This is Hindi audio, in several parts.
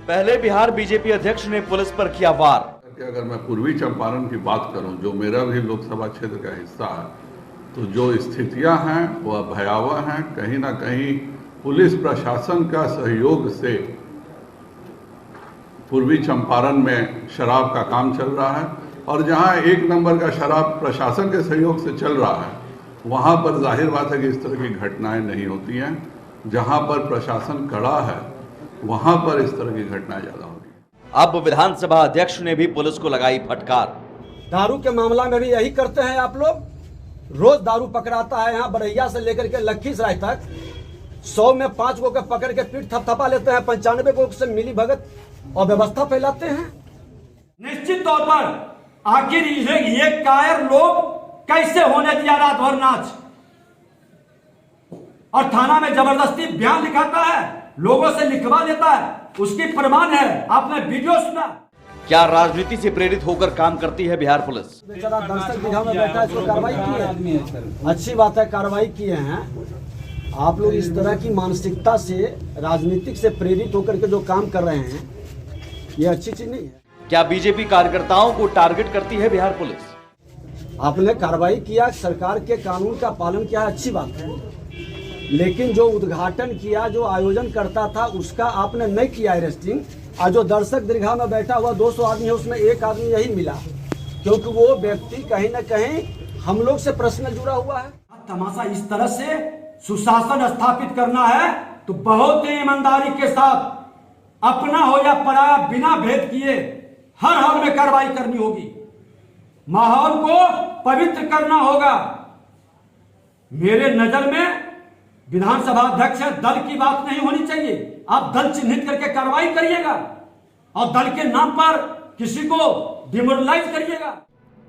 पहले बिहार बीजेपी अध्यक्ष ने पुलिस पर किया वार। अगर मैं पूर्वी चंपारण की बात करूं, जो मेरा भी लोकसभा क्षेत्र का हिस्सा है, तो जो स्थितियां हैं वह भयावह हैं। कहीं ना कहीं पुलिस प्रशासन का सहयोग से पूर्वी चंपारण में शराब का काम चल रहा है, और जहां एक नंबर का शराब प्रशासन के सहयोग से चल रहा है, वहां पर जाहिर बात है कि इस तरह की घटनाएं नहीं होती हैं। जहां पर प्रशासन कड़ा है, वहां पर इस तरह की घटनाएं ज्यादा होती हैं। अब विधानसभा अध्यक्ष ने भी पुलिस को लगाई फटकार। दारू के मामला में भी यही करते हैं आप लोग। रोज दारू पकड़ाता है, यहाँ बरैया से लेकर के लखीसराय तक 100 में 5 गो के पकड़ के पीठ थपथपा लेते हैं, 95 गो से मिली भगत और व्यवस्था फैलाते हैं। निश्चित तौर पर आखिर ये कायर लोग कैसे होने दिया रात भर नाच, और थाना में जबरदस्ती बयान लिखाता है, लोगों से लिखवा लेता है, उसकी प्रमाण है। आपने वीडियो सुना। क्या राजनीति से प्रेरित होकर काम करती है बिहार पुलिस? बेचारा दर्शक दीघा में बैठा है, इसको कार्रवाई की है। अच्छी बात है, कार्रवाई किए हैं। आप लोग इस तरह की मानसिकता से, राजनीतिक से प्रेरित होकर के जो काम कर रहे हैं, ये अच्छी चीज नहीं है। क्या बीजेपी कार्यकर्ताओं को टारगेट करती है बिहार पुलिस? आपने कार्रवाई किया, सरकार के कानून का पालन किया, अच्छी बात है, लेकिन जो उद्घाटन किया, जो आयोजन करता था, उसका आपने नहीं किया अरेस्टिंग। और जो दर्शक दीर्घा में बैठा हुआ 200 आदमी है, उसमें एक आदमी यही मिला, क्योंकि वो व्यक्ति कहीं न कहीं हम लोग से प्रश्न जुड़ा हुआ है। तमाशा इस तरह से सुशासन स्थापित करना है तो बहुत ही ईमानदारी के साथ, अपना हो या पराया, बिना भेद किए हर हाल में कार्रवाई करनी होगी। माहौल को पवित्र करना होगा। मेरे नजर में विधानसभा अध्यक्ष है, दल की बात नहीं होनी चाहिए। आप दल चिन्हित करके कार्रवाई करिएगा और दल के नाम पर किसी को डिमोरलाइज करिएगा।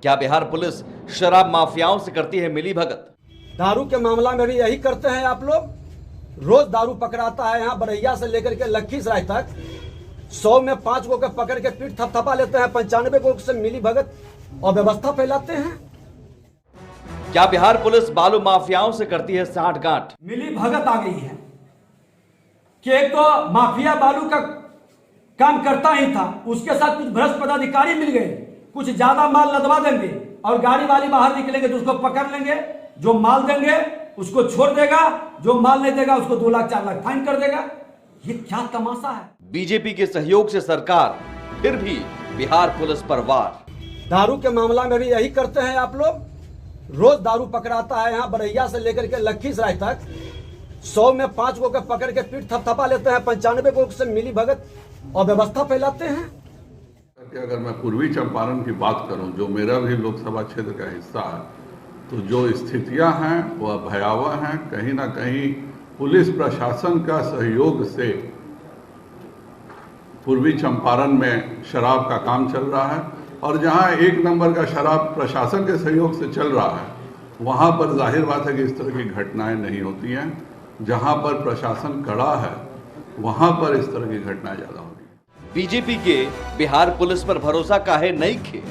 क्या बिहार पुलिस शराब माफियाओं से करती है मिली भगत? दारू के मामला में भी यही करते हैं आप लोग। रोज दारू पकड़ाता है, यहाँ बरैया से लेकर के लखीसराय तक 100 में 5 गो के पकड़ के पीठ थपथपा लेते हैं, 95 गो से मिली भगत और व्यवस्था फैलाते हैं। क्या बिहार पुलिस बालू माफियाओं से करती है साठगांठ? मिली भगत आ गई है कि एक तो माफिया बालू का काम करता ही था, उसके साथ कुछ भ्रष्ट पदाधिकारी मिल गए, कुछ ज्यादा माल लदवा देंगे और गाड़ी वाली बाहर निकलेंगे तो उसको पकड़ लेंगे। जो माल देंगे उसको छोड़ देगा, जो माल नहीं देगा उसको 2 लाख 4 लाख फाइन कर देगा। ये क्या तमाशा है? बीजेपी के सहयोग से सरकार फिर भी बिहार पुलिस पर वार। दारू के मामला में भी यही करते हैं आप लोग। रोज दारू पकड़ाता है, यहाँ बरैया से लेकर के लखीसराय तक 100 में 5 गो के पकड़ के पीठ थपथपा लेते हैं, 95 गो से मिली भगत और व्यवस्था फैलाते हैं। अगर मैं पूर्वी चंपारण की बात करूं, जो मेरा भी लोकसभा क्षेत्र का हिस्सा है, तो जो स्थितियां हैं वह भयावह हैं। कहीं ना कहीं पुलिस प्रशासन का सहयोग से पूर्वी चंपारण में शराब का काम चल रहा है, और जहां एक नंबर का शराब प्रशासन के सहयोग से चल रहा है, वहां पर जाहिर बात है कि इस तरह की घटनाएं नहीं होती हैं। जहां पर प्रशासन कड़ा है, वहां पर इस तरह की घटनाएं ज्यादा होती हैं। बीजेपी के बिहार पुलिस पर भरोसा काहे नहीं खे?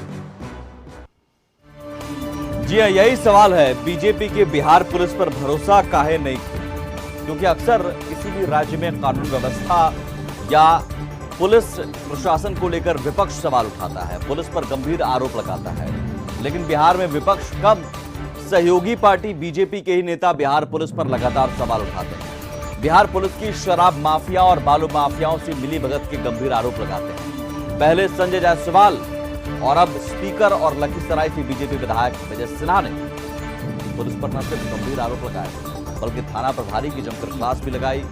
जी हाँ, यही सवाल है, बीजेपी के बिहार पुलिस पर भरोसा काहे नहीं खे? क्योंकि अक्सर किसी भी राज्य में कानून व्यवस्था या पुलिस प्रशासन को लेकर विपक्ष सवाल उठाता है, पुलिस पर गंभीर आरोप लगाता है, लेकिन बिहार में विपक्ष कब, सहयोगी पार्टी बीजेपी के ही नेता बिहार पुलिस पर लगातार सवाल उठाते हैं। बिहार पुलिस की शराब माफिया और बालू माफियाओं से मिली भगत के गंभीर आरोप लगाते हैं। पहले संजय जायसवाल और अब स्पीकर और लखीसराय से बीजेपी विधायक विजय सिन्हा ने पुलिस पर न सिर्फ गंभीर आरोप लगाए, बल्कि थाना प्रभारी की जमकर क्लास भी लगाई।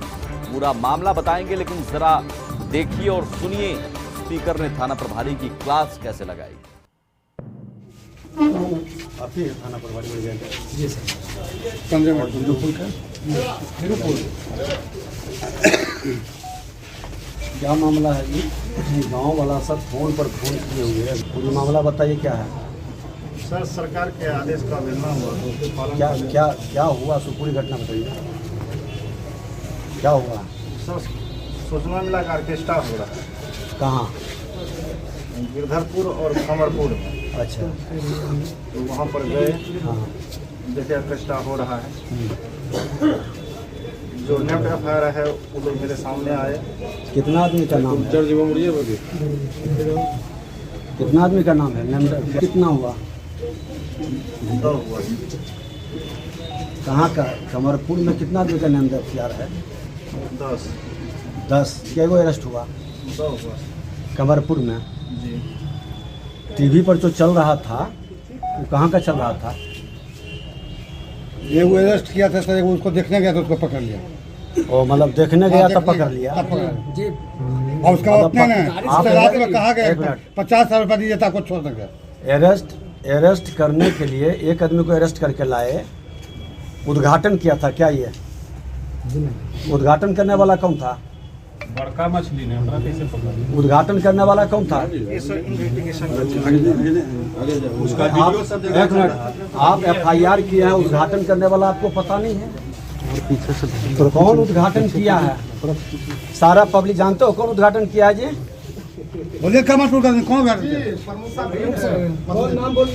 पूरा मामला बताएंगे, लेकिन जरा देखिए और सुनिए स्पीकर ने थाना प्रभारी की क्लास कैसे लगाई। आप ही थाना प्रभारी बढ़ गए? जी सर। 15 मिनट क्या मामला है जी? गांव वाला सब फोन पर फोन किए हुए हैं, पूरी मामला बताइए क्या है? सर, सरकार के आदेश का उल्लंघन हुआ तो उसके पालन क्या क्या क्या हुआ? सो पूरी घटना बताइए, क्या हुआ? सर, सूचना मिला कि ऑर्केस्ट्रा हो रहा है। कहाँ? गिरधरपुर और कमरपुर में। अच्छा, तो वहाँ पर गए, हाँ, देखे ऑर्केस्ट्रा हो रहा है। जो नेम्ड एफआईआर है वो लोग मेरे सामने आए। कितना आदमी का नाम है? कितना आदमी का नाम है? कितना हुआ? 10 हुआ। कहाँ का? कमरपुर में कितना आदमी का नाम एफआईआर है? 10 क्या वो अरेस्ट हुआ 100 हुआ कमरपुर में? जी। टीवी पर जो चल रहा था वो कहाँ का चल रहा था? ये वो अरेस्ट किया था सर, उसको देखने गया था, उसको पकड़ लिया। ओ मतलब देखने गया तब पकड़ लिया। तब पकड़ लिया। और उसका अपने ने आप रात में कहा एक गया मिनट। 50,000 रुपया दीजिए तो आपको छोड़ देंगे। अरेस्ट करने के लिए एक आदमी को अरेस्ट करके लाए, उद्घाटन किया था क्या? ये उद्घाटन करने वाला कौन था? बड़का मछली ने हमरा कैसे पकड़ा? उद्घाटन करने वाला कौन था? ये सर इन्वेस्टिगेशन एक मिनट, आप एफआईआर किया है, उद्घाटन करने वाला आपको पता नहीं है? पीछे से कौन उद्घाटन किया है? सारा पब्लिक जानते हो कौन उद्घाटन किया है जी? बोलिए कमरपुर का कौन बैठ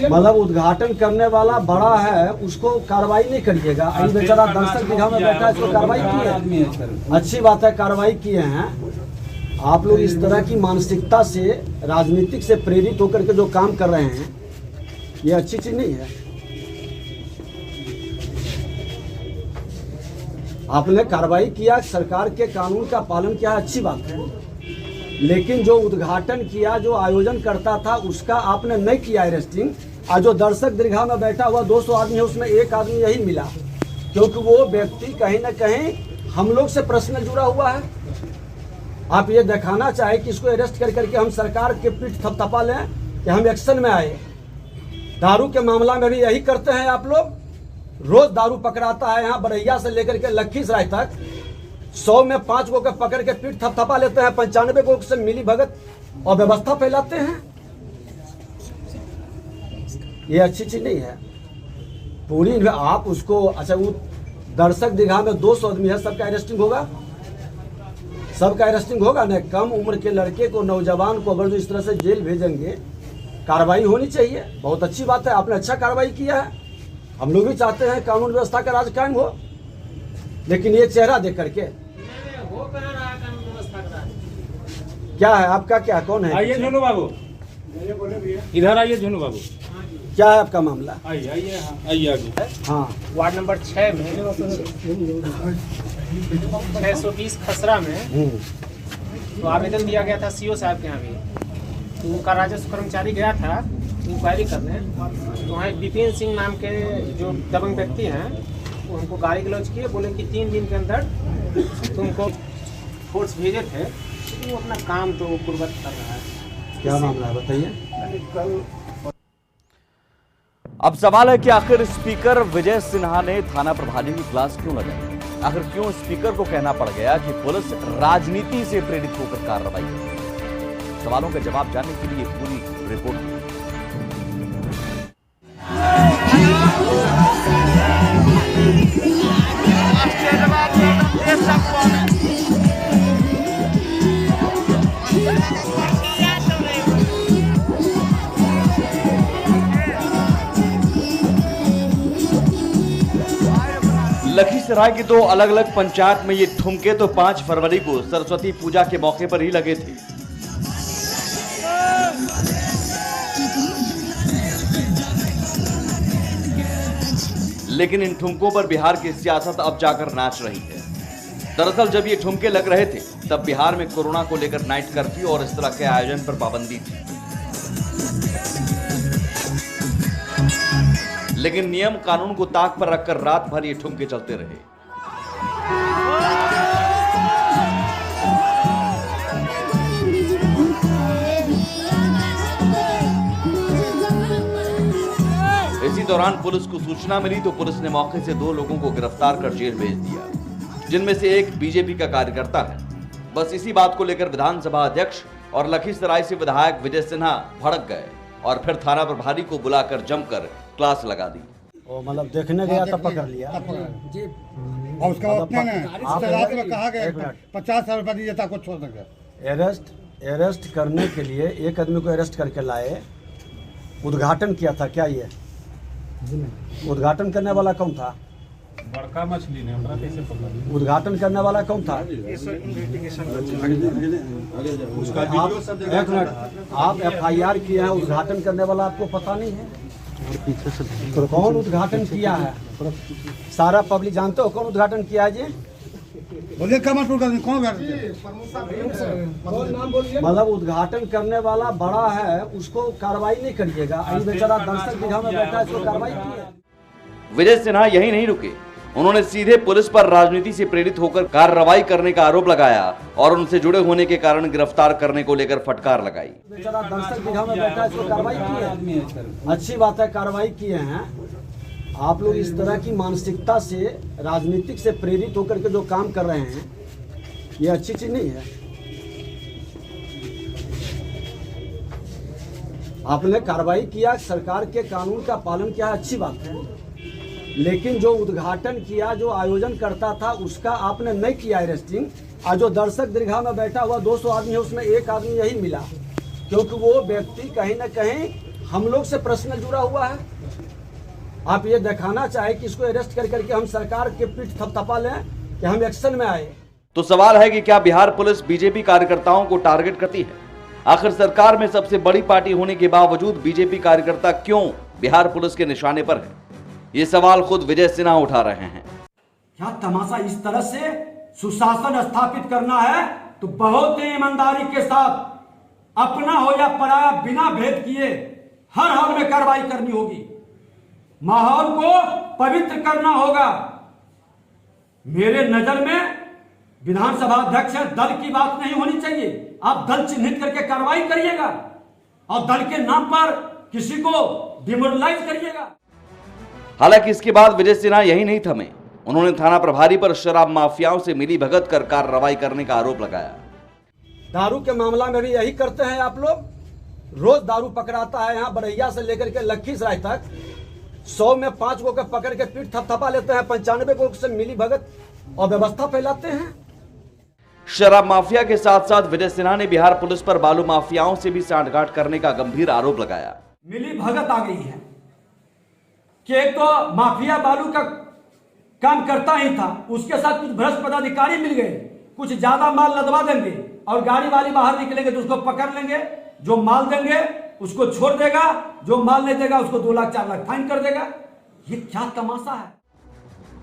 मतलब उद्घाटन करने वाला बड़ा है, उसको कार्रवाई नहीं करिएगा? अभी बेचारा दर्शक दीघा में बैठा है, इसको कार्रवाई की है। अच्छी बात है, कार्रवाई किए हैं। आप लोग इस तरह की मानसिकता से, राजनीतिक से प्रेरित होकर के जो काम कर रहे हैं, ये अच्छी चीज नहीं है। आपने कार्रवाई किया, सरकार के कानून का पालन किया, अच्छी बात है। लेकिन जो उद्घाटन किया, जो आयोजन करता था, उसका आपने नहीं किया अरेस्टिंग। आज जो दर्शक दीर्घा में बैठा हुआ 200 आदमी है, उसमें एक आदमी यही मिला, क्योंकि वो व्यक्ति कहीं ना कहीं हम लोग से पर्सनल जुड़ा हुआ है। आप ये दिखाना चाहे कि इसको अरेस्ट कर करके हम सरकार के पीठ थपथपा लें कि हम एक्शन में आए। दारू के मामला में भी यही करते हैं आप लोग। रोज दारू पकड़ाता है, यहाँ बरैया से लेकर के लखीसराय तक 100 में 5 गो के पकड़ के पीठ थपथपा लेते हैं, 95 गो से मिली भगत और व्यवस्था फैलाते हैं। ये अच्छी चीज नहीं है। पूरी आप उसको, अच्छा वो दर्शक दीघा में 200 आदमी है, सबका अरेस्टिंग होगा? सबका अरेस्टिंग होगा ना? कम उम्र के लड़के को, नौजवान को अगर जो इस तरह से जेल भेजेंगे, कार्रवाई होनी चाहिए। बहुत अच्छी बात है, आपने अच्छा कार्रवाई किया है। हम लोग भी चाहते हैं कानून व्यवस्था का राज कायम हो, लेकिन ये चेहरा देख करके क्या है? आपका क्या, कौन है? आइए झुनू बाबू, इधर आइए झुनू बाबू। क्या है आपका मामला? आइए आइए, हाँ आइए आगे। हाँ, वार्ड नंबर 6 में 620 खसरा में तो आवेदन दिया गया था सीओ साहब के यहाँ भी। तो उनका राजस्व कर्मचारी गया था इंक्वायरी करने, तो वहाँ एक विपिन सिंह नाम के जो दबंग व्यक्ति हैं, वो हमको गाली गलौज किए, बोले कि 3 दिन के अंदर तुमको फोर्स भेजे थे। वो अपना काम तो पूर्वत कर रहा है। क्या मामला है बताइए। कल अब सवाल है कि आखिर स्पीकर विजय सिन्हा ने थाना प्रभारी की क्लास क्यों लगाई? आखिर क्यों स्पीकर को कहना पड़ गया कि पुलिस राजनीति से प्रेरित होकर कार्रवाई करे? सवालों का जवाब जानने के लिए पूरी रिपोर्ट। लखीसराय की 2 अलग अलग पंचायत में ये ठुमके तो 5 फरवरी को सरस्वती पूजा के मौके पर ही लगे थे। लेकिन इन ठुमकों पर बिहार की सियासत अब जाकर नाच रही है। दरअसल जब ये ठुमके लग रहे थे, तब बिहार में कोरोना को लेकर नाइट कर्फ्यू और इस तरह के आयोजन पर पाबंदी थी। लेकिन नियम कानून को ताक पर रखकर रात भर ये ठुमके चलते रहे। इसी दौरान पुलिस को सूचना मिली तो पुलिस ने मौके से 2 लोगों को गिरफ्तार कर जेल भेज दिया, जिनमें से एक बीजेपी का कार्यकर्ता है। बस इसी बात को लेकर विधानसभा अध्यक्ष और लखीसराय से विधायक विजय सिन्हा भड़क गए और फिर थाना प्रभारी को बुलाकर जमकर क्लास लगा दी। ओ मतलब देखने गया तब पकड़ लिया। और उसका अपने ने रात में कहा गया 50,000 रुपया दीजिए तो आपको छोड़ देंगे। अरेस्ट करने के लिए एक आदमी को अरेस्ट करके लाए, उद्घाटन किया था क्या? ये उद्घाटन करने वाला कौन था? बड़का मछली ने हमरा कैसे पकड़ा? उद्घाटन करने वाला कौन था? एक मिनट, आप FIR किया है, उद्घाटन करने वाला आपको पता नहीं है? कौन उद्घाटन किया है? सारा पब्लिक जानते हो कौन उद्घाटन किया है जी? बोलिए कौन उद्घाटन? मतलब उद्घाटन करने वाला बड़ा है, उसको कार्रवाई नहीं करिएगा? अभी बेचारा दर्शक दीघा में बैठा है, इसको कार्रवाई की है। विजय सिन्हा यही नहीं रुके, उन्होंने सीधे पुलिस पर राजनीति से प्रेरित होकर कार्रवाई करने का आरोप लगाया और उनसे जुड़े होने के कारण गिरफ्तार करने को लेकर फटकार लगाई। बेचारा दर्शक दीघा में बैठा है, इसको कार्रवाई की है। अच्छी बात है, कार्रवाई किए हैं। आप लोग इस तरह की मानसिकता से, राजनीतिक से प्रेरित होकर के जो काम कर रहे हैं, ये अच्छी चीज नहीं है। आपने कार्रवाई किया, सरकार के कानून का पालन किया, अच्छी बात है। लेकिन जो उद्घाटन किया, जो आयोजन करता था, उसका आपने नहीं किया अरेस्टिंग। आज जो दर्शक दीर्घा में बैठा हुआ 200 आदमी है, उसमें एक आदमी यही मिला, क्योंकि वो व्यक्ति कहीं ना कहीं हम लोग से पर्सनल जुड़ा हुआ है। आप ये दिखाना चाहे कि इसको अरेस्ट कर करके हम सरकार के पीठ थपथपा लें कि हम एक्शन में आए। तो सवाल है कि क्या बिहार पुलिस बीजेपी कार्यकर्ताओं को टारगेट करती है? आखिर सरकार में सबसे बड़ी पार्टी होने के बावजूद बीजेपी कार्यकर्ता क्यों बिहार पुलिस के निशाने पर है? ये सवाल खुद विजय सिन्हा उठा रहे हैं। क्या तमाशा? इस तरह से सुशासन स्थापित करना है तो बहुत ही ईमानदारी के साथ, अपना हो या पराया, बिना भेद किए हर हाल में कार्रवाई करनी होगी। माहौल को पवित्र करना होगा। मेरे नजर में विधानसभा अध्यक्ष है, दल की बात नहीं होनी चाहिए। आप दल चिन्हित करके कार्रवाई करिएगा और दल के नाम पर किसी को डिमोरलाइज करिएगा। हालांकि इसके बाद विजय सिन्हा यही नहीं थमे, उन्होंने थाना प्रभारी पर शराब माफियाओं से मिली भगत कर कार्रवाई करने का आरोप लगाया। दारू के मामला में भी यही करते हैं आप लोग। रोज दारू पकड़ाता है, यहाँ बरैया से लेकर के लखीसराय तक 100 में 5 गो के पकड़ के पीठ थपथपा लेते हैं, 95 गो से मिली भगत और व्यवस्था फैलाते हैं। शराब माफिया के साथ साथ विजय सिन्हा ने बिहार पुलिस पर बालू माफियाओं से भी सांठगांठ करने का गंभीर आरोप लगाया। मिली भगत आ गई है कि एक तो माफिया बालू का काम करता ही था, उसके साथ कुछ भ्रष्ट पदाधिकारी मिल गए, कुछ ज्यादा माल लदवा देंगे और गाड़ी वाली बाहर निकलेंगे तो उसको पकड़ लेंगे। जो माल देंगे उसको छोड़ देगा, जो माल नहीं देगा उसको 2 लाख 4 लाख फाइन कर देगा। ये क्या तमाशा है?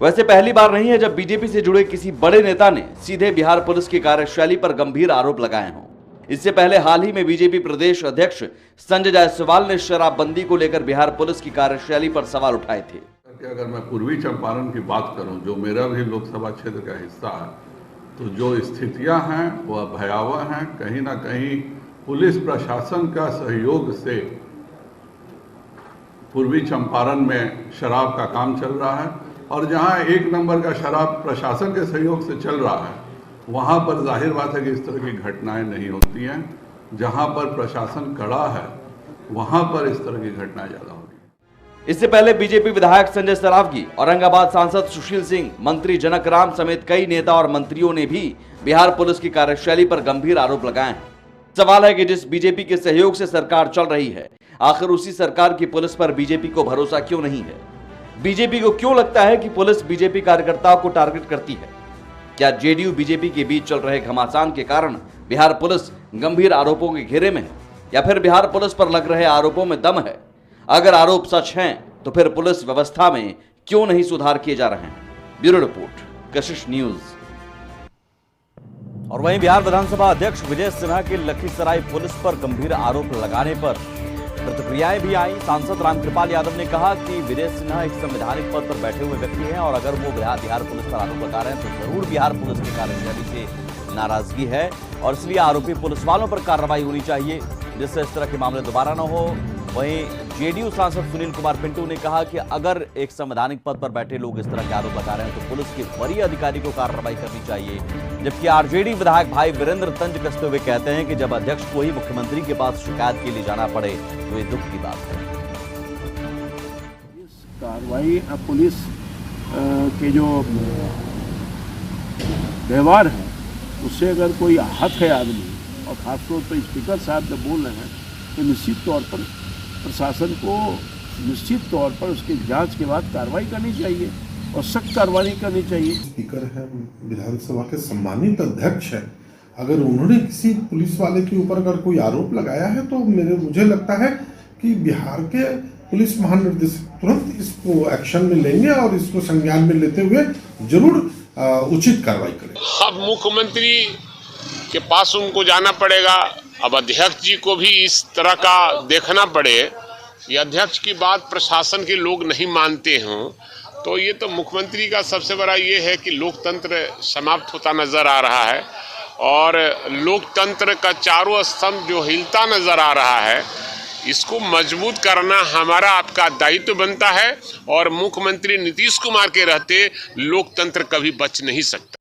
वैसे पहली बार नहीं है जब बीजेपी से जुड़े किसी बड़े नेता ने सीधे बिहार पुलिस की कार्यशैली पर गंभीर आरोप लगाए हों। इससे पहले हाल ही में बीजेपी प्रदेश अध्यक्ष संजय जायसवाल ने शराबबंदी को लेकर बिहार पुलिस की कार्यशैली पर सवाल उठाए थे। अगर मैं पूर्वी चंपारण की बात करूं, जो मेरा भी लोकसभा क्षेत्र का हिस्सा है, तो जो स्थितियां हैं वह भयावह हैं। कहीं ना कहीं पुलिस प्रशासन का सहयोग से पूर्वी चंपारण में शराब का काम चल रहा है, और जहां 1 नंबर का शराब प्रशासन के सहयोग से चल रहा है, वहां पर जाहिर बात है कि इस तरह की घटनाएं नहीं होती हैं। जहां पर प्रशासन कड़ा है, वहां पर इस तरह की घटनाएं ज्यादा होती हैं। इससे पहले बीजेपी विधायक संजय सरावगी, औरंगाबाद सांसद सुशील सिंह, मंत्री जनक राम समेत कई नेता और मंत्रियों ने भी बिहार पुलिस की कार्यशैली पर गंभीर आरोप लगाए हैं। सवाल है कि जिस बीजेपी के सहयोग से सरकार चल रही है, आखिर उसी सरकार की पुलिस पर बीजेपी को भरोसा क्यों नहीं है? बीजेपी को क्यों लगता है कि पुलिस बीजेपी कार्यकर्ताओं को टारगेट करती है? क्या जेडीयू बीजेपी के बीच चल रहे घमासान के कारण बिहार पुलिस गंभीर आरोपों के घेरे में है, या फिर बिहार पुलिस पर लग रहे आरोपों में दम है? अगर आरोप सच हैं तो फिर पुलिस व्यवस्था में क्यों नहीं सुधार किए जा रहे हैं? ब्यूरो रिपोर्ट, कशिश न्यूज। और वहीं बिहार विधानसभा अध्यक्ष विजय सिन्हा के लखीसराय पुलिस पर गंभीर आरोप लगाने पर प्रतिक्रियाएं भी आई। सांसद रामकृपाल यादव ने कहा कि विजय सिन्हा एक संवैधानिक पद पर बैठे हुए व्यक्ति हैं और अगर वो बिहार पुलिस पर आरोप लगा रहे हैं तो जरूर बिहार पुलिस की कार्यशैली से नाराजगी है और इसलिए आरोपी पुलिस वालों पर कार्रवाई होनी चाहिए, जिससे इस तरह के मामले दोबारा न हो। वहीं जेडीयू सांसद सुनील कुमार पिंटू ने कहा कि अगर एक संवैधानिक पद पर बैठे लोग इस तरह के आरोप लगा रहे हैं तो पुलिस के वरीय अधिकारी को कार्रवाई करनी चाहिए। जबकि आरजेडी विधायक भाई वीरेंद्र तंज कसते हुए कहते हैं कि जब अध्यक्ष को ही मुख्यमंत्री के पास शिकायत के लिए जाना पड़े तो ये दुख की बात है। कार्रवाई पुलिस के जो व्यवहार है उससे अगर कोई आहत है आदमी, और खासतौर पर स्पीकर साहब जब बोल रहे हैं, तो निश्चित तौर पर प्रशासन को निश्चित तौर पर उसकी जांच के बाद कार्रवाई करनी चाहिए और सख्त कार्रवाई करनी चाहिए। स्पीकर है, विधानसभा के सम्मानित अध्यक्ष है, अगर उन्होंने किसी पुलिस वाले के ऊपर अगर कोई आरोप लगाया है तो मुझे लगता है कि बिहार के पुलिस महानिदेशक तुरंत इसको एक्शन में लेंगे और इसको संज्ञान में लेते हुए जरूर उचित कार्रवाई करेंगे। अब मुख्यमंत्री के पास उनको जाना पड़ेगा। अब अध्यक्ष जी को भी इस तरह का देखना पड़े, ये अध्यक्ष की बात प्रशासन के लोग नहीं मानते हों, तो ये तो मुख्यमंत्री का सबसे बड़ा ये है कि लोकतंत्र समाप्त होता नजर आ रहा है और लोकतंत्र का चारों स्तंभ जो हिलता नजर आ रहा है, इसको मजबूत करना हमारा आपका दायित्व बनता है और मुख्यमंत्री नीतीश कुमार के रहते लोकतंत्र कभी बच नहीं सकता।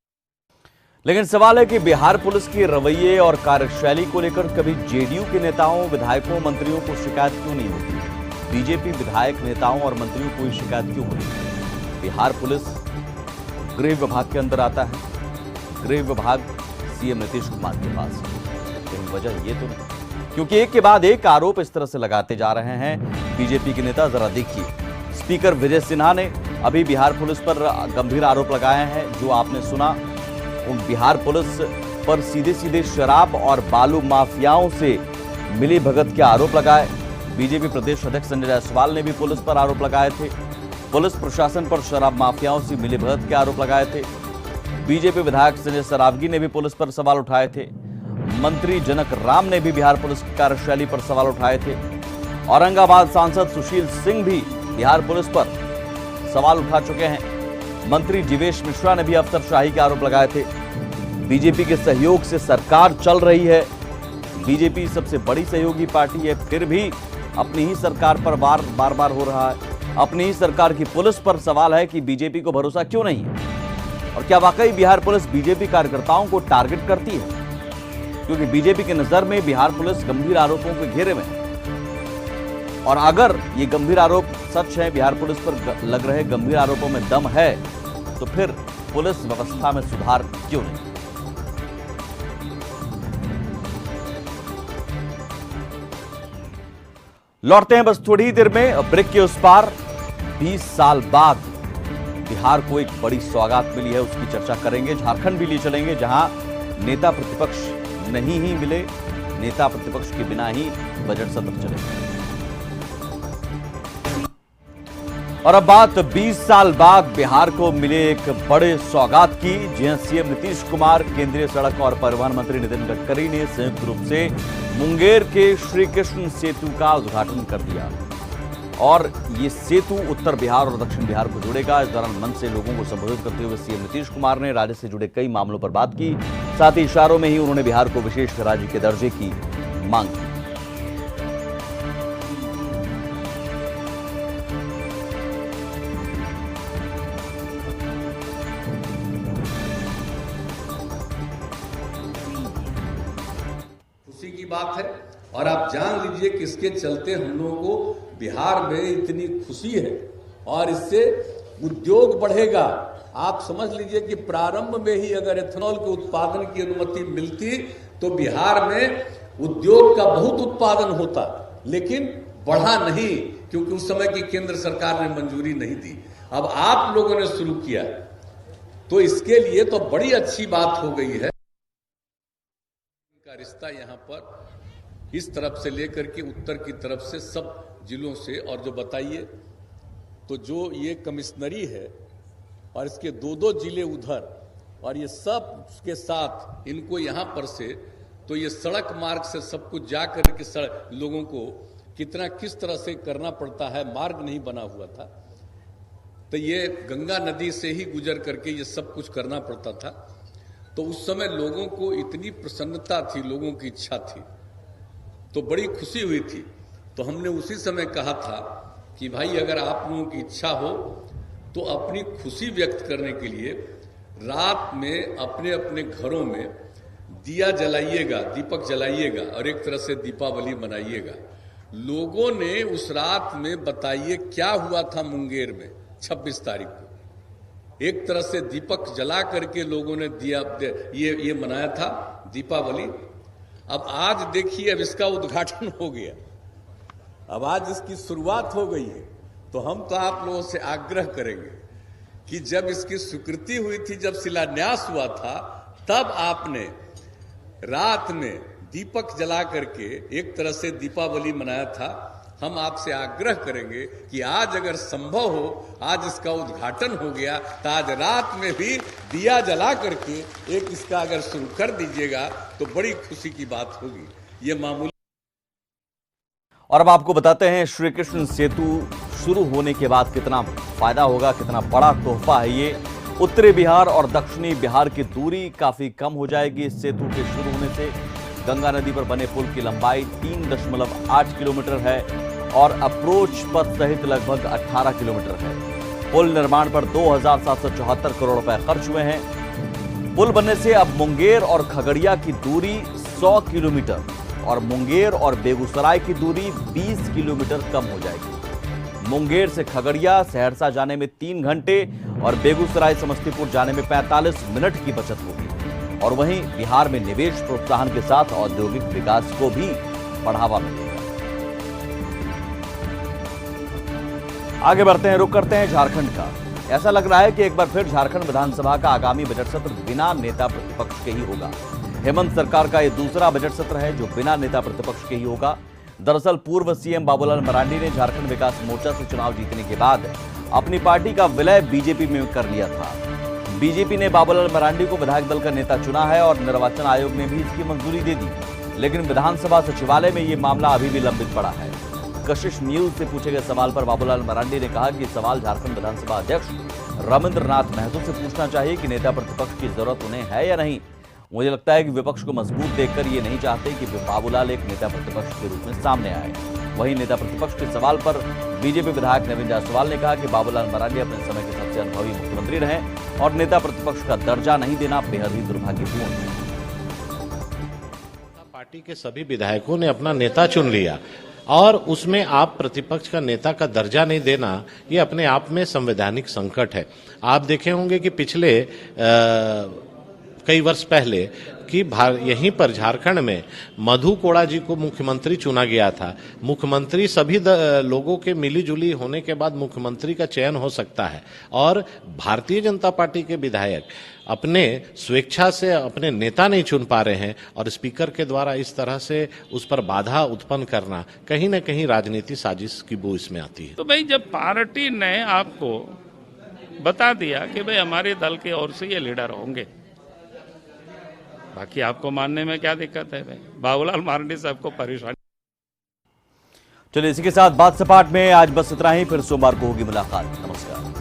लेकिन सवाल है कि बिहार पुलिस के रवैये और कार्यशैली को लेकर कभी जेडीयू के नेताओं, विधायकों, मंत्रियों को शिकायत क्यों नहीं होती? बीजेपी विधायक, नेताओं और मंत्रियों को शिकायत क्यों होती है? बिहार पुलिस गृह विभाग के अंदर आता है, गृह विभाग सीएम नीतीश कुमार के पास, कहीं वजह ये तो नहीं, क्योंकि एक के बाद एक आरोप इस तरह से लगाते जा रहे हैं बीजेपी के नेता। जरा देखिए, स्पीकर विजय सिन्हा ने अभी बिहार पुलिस पर गंभीर आरोप लगाए हैं, जो आपने सुना। उन बिहार पुलिस पर सीधे सीधे शराब और बालू माफियाओं से मिली भगत के आरोप लगाए। बीजेपी प्रदेश अध्यक्ष संजय जायसवाल ने भी पुलिस पर आरोप लगाए थे। पुलिस प्रशासन पर शराब माफियाओं से मिली भगत के आरोप लगाए थे। बीजेपी विधायक संजय सरावगी ने भी पुलिस पर सवाल उठाए थे। मंत्री जनक राम ने भी बिहार पुलिस की कार्यशैली पर सवाल उठाए थे। औरंगाबाद सांसद सुशील सिंह भी बिहार पुलिस पर सवाल उठा चुके हैं। मंत्री जीवेश मिश्रा ने भी अफसरशाही के आरोप लगाए थे। बीजेपी के सहयोग से सरकार चल रही है, बीजेपी सबसे बड़ी सहयोगी पार्टी है, फिर भी अपनी ही सरकार पर बार बार हो रहा है। अपनी ही सरकार की पुलिस पर सवाल है कि बीजेपी को भरोसा क्यों नहीं है? और क्या वाकई बिहार पुलिस बीजेपी कार्यकर्ताओं को टारगेट करती है? क्योंकि बीजेपी की नजर में बिहार पुलिस गंभीर आरोपों के घेरे में है, और अगर ये गंभीर आरोप सच है, बिहार पुलिस पर लग रहे गंभीर आरोपों में दम है, तो फिर पुलिस व्यवस्था में सुधार क्यों नहीं? लौटते हैं बस थोड़ी ही देर में ब्रेक के उस पार। 20 साल बाद बिहार को एक बड़ी सौगात मिली है, उसकी चर्चा करेंगे। झारखंड भी लिए चलेंगे, जहां नेता प्रतिपक्ष नहीं ही मिले, नेता प्रतिपक्ष के बिना ही बजट सत्र चलेगा। और अब बात 20 साल बाद बिहार को मिले एक बड़े सौगात की। जी सीएम नीतीश कुमार, केंद्रीय सड़क और परिवहन मंत्री नितिन गडकरी ने संयुक्त रूप से मुंगेर के श्री कृष्ण सेतु का उद्घाटन कर दिया। और ये सेतु उत्तर बिहार और दक्षिण बिहार को जोड़ेगा। इस दौरान मंच से लोगों को संबोधित करते हुए सीएम नीतीश कुमार ने राज्य से जुड़े कई मामलों पर बात की। साथ ही इशारों में ही उन्होंने बिहार को विशेष राज्य के दर्जे की मांग की। खुशी की बात है, और आप जान लीजिए कि इसके चलते हम लोगों को बिहार में इतनी खुशी है और इससे उद्योग बढ़ेगा। आप समझ लीजिए कि प्रारंभ में ही अगर एथेनॉल के उत्पादन की अनुमति मिलती तो बिहार में उद्योग का बहुत उत्पादन होता, लेकिन बढ़ा नहीं, क्योंकि उस समय की केंद्र सरकार ने मंजूरी नहीं दी। अब आप लोगों ने शुरू किया, तो इसके लिए तो बड़ी अच्छी बात हो गई है। का रिश्ता यहाँ पर इस तरफ से लेकर के उत्तर की तरफ से सब जिलों से, और जो बताइए तो जो ये कमिश्नरी है और इसके दो जिले उधर, और ये सब के साथ इनको यहाँ पर से, तो ये सड़क मार्ग से सब कुछ जा कर के सड़क लोगों को किस तरह से करना पड़ता है, मार्ग नहीं बना हुआ था, तो ये गंगा नदी से ही गुजर करके ये सब कुछ करना पड़ता था। तो उस समय लोगों को इतनी प्रसन्नता थी, लोगों की इच्छा थी, तो बड़ी खुशी हुई थी। तो हमने उसी समय कहा था कि भाई अगर आप लोगों की इच्छा हो तो अपनी खुशी व्यक्त करने के लिए रात में अपने अपने घरों में दिया जलाइएगा, दीपक जलाइएगा और एक तरह से दीपावली मनाइएगा। लोगों ने उस रात में बताइए क्या हुआ था मुंगेर में 26 तारीख को, एक तरह से दीपक जला करके लोगों ने दिया ये मनाया था दीपावली। अब आज देखिए, अब इसका उद्घाटन हो गया, अब आज इसकी शुरुआत हो गई है। तो हम तो आप लोगों से आग्रह करेंगे कि जब इसकी स्वीकृति हुई थी, जब शिलान्यास हुआ था, तब आपने रात में दीपक जला करके एक तरह से दीपावली मनाया था। हम आपसे आग्रह करेंगे कि आज अगर संभव हो, आज इसका उद्घाटन हो गया तो आज रात में भी दिया जला करके एक इसका अगर शुरू कर दीजिएगा तो बड़ी खुशी की बात होगी। ये मामूली। और अब आपको बताते हैं श्री कृष्ण सेतु शुरू होने के बाद कितना फायदा होगा, कितना बड़ा तोहफा है ये। उत्तरी बिहार और दक्षिणी बिहार की दूरी काफी कम हो जाएगी इस सेतु के शुरू होने से। गंगा नदी पर बने पुल की लंबाई 3.8 किलोमीटर है और अप्रोच पथ सहित लगभग 18 किलोमीटर है। पुल निर्माण पर 2,774 करोड़ रुपए खर्च हुए हैं। पुल बनने से अब मुंगेर और खगड़िया की दूरी 100 किलोमीटर और मुंगेर और बेगूसराय की दूरी 20 किलोमीटर कम हो जाएगी। मुंगेर से खगड़िया सहरसा जाने में 3 घंटे और बेगूसराय समस्तीपुर जाने में 45 मिनट की बचत होगी। और वहीं बिहार में निवेश प्रोत्साहन के साथ औद्योगिक विकास को भी बढ़ावा मिलेगा। आगे बढ़ते हैं, रुख करते हैं झारखंड का। ऐसा लग रहा है कि एक बार फिर झारखंड विधानसभा का आगामी बजट सत्र बिना नेता प्रतिपक्ष के ही होगा। हेमंत सरकार का यह दूसरा बजट सत्र है जो बिना नेता प्रतिपक्ष के ही होगा। दरअसल पूर्व सीएम बाबूलाल मरांडी ने झारखंड विकास मोर्चा से चुनाव जीतने के बाद अपनी पार्टी का विलय बीजेपी में कर लिया था। बीजेपी ने बाबूलाल मरांडी को विधायक दल का नेता चुना है और निर्वाचन आयोग ने भी इसकी मंजूरी दे दी, लेकिन विधानसभा सचिवालय में यह मामला अभी भी लंबित पड़ा है। कशिश न्यूज से पूछे गए सवाल पर बाबूलाल मरांडी ने कहा कि सवाल झारखंड विधानसभा अध्यक्ष रविंद्रनाथ महतो से पूछना चाहिए कि नेता प्रतिपक्ष की जरूरत उन्हें है या नहीं। मुझे लगता है कि विपक्ष को मजबूत देखकर ये नहीं चाहते कि बाबूलाल एक नेता प्रतिपक्ष के रूप में सामने आए। वहीं नेता प्रतिपक्ष के सवाल पर बीजेपी विधायक नवीन जायसवाल ने कहा कि बाबूलाल मरांडी अपने समय के सबसे अनुभवी मुख्यमंत्री रहे और नेता प्रतिपक्ष का दर्जा नहीं देना बेहद ही दुर्भाग्यपूर्ण है। पार्टी के सभी विधायकों ने अपना नेता चुन लिया और उसमें आप प्रतिपक्ष का नेता का दर्जा नहीं देना, ये अपने आप में संवैधानिक संकट है। आप देखे होंगे कि पिछले कई वर्ष पहले कि यहीं पर झारखंड में मधु कोड़ा जी को मुख्यमंत्री चुना गया था। मुख्यमंत्री सभी लोगों के मिलीजुली होने के बाद मुख्यमंत्री का चयन हो सकता है और भारतीय जनता पार्टी के विधायक अपने स्वेच्छा से अपने नेता नहीं चुन पा रहे हैं और स्पीकर के द्वारा इस तरह से उस पर बाधा उत्पन्न करना कहीं न कहीं राजनीति साजिश की बू इसमें आती है। तो भाई जब पार्टी ने आपको बता दिया कि भाई हमारे दल के ओर से ये लीडर होंगे, बाकी आपको मानने में क्या दिक्कत है भाई? बाबूलाल मरांडी साहब को परेशानी। चलिए इसी के साथ बात सपाट में आज बस इतना ही, फिर सोमवार को होगी मुलाकात। नमस्कार।